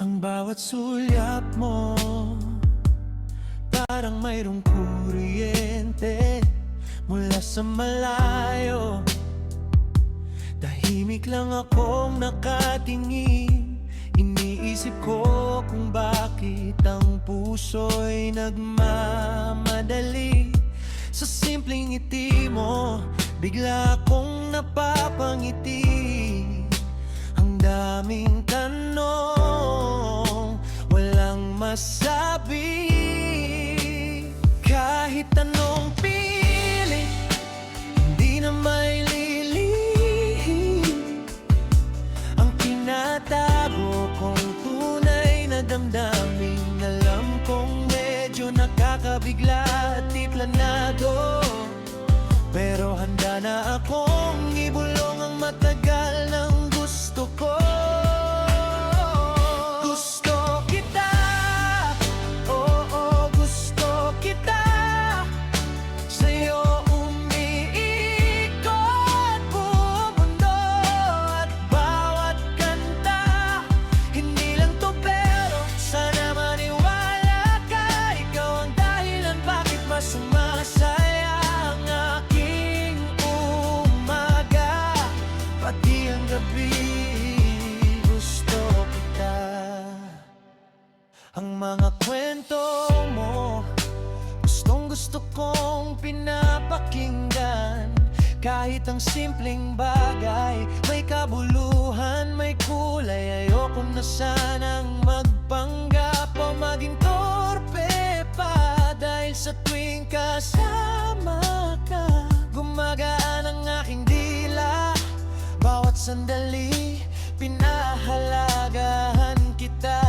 Ang bawat sulyap mo parang mayroong kuryente mula sa malayo. Tahimik lang akong nakatingin, iniisip ko kung bakit ang puso'y nagmamadali. Sa simpleng ngiti mo, bigla akong napapangiti. Ang daming tanong, walang masabi. Kahit anong pilit, hindi na may lilihim. Ang tinatago kong tunay na damdamin, alam kong medyo nakakabigla at di planado. Pero handa na akong ibulong ang matagal ng gusto ko. Gusto kita, oo, gusto kita. Sa'yo umiikot buong mundo at bawat kanta. Hindi lang to pero sana maniwala ka. Ikaw ang dahilan bakit mas sumasaya ang aking umaga, pati ang gabi. Gusto kita. Ang mga kwento mo, gustong gusto kong pinapakinggan. Kahit ang simpleng bagay, may kabuluhan, may kulay. Ayoko na sanang magpanggap o maging torpe pa. Dahil sa tuwing kasama ka, gumagaan ang aking dila. Bawat sandali, pinahalagahan kita.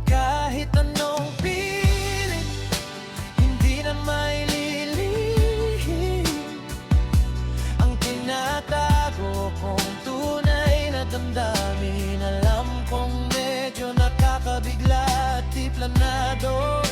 Kahit anong pilit, hindi na may lilihim. Ang tinatago kong tunay na damdamin, alam kong medyo nakakabigla at di planado.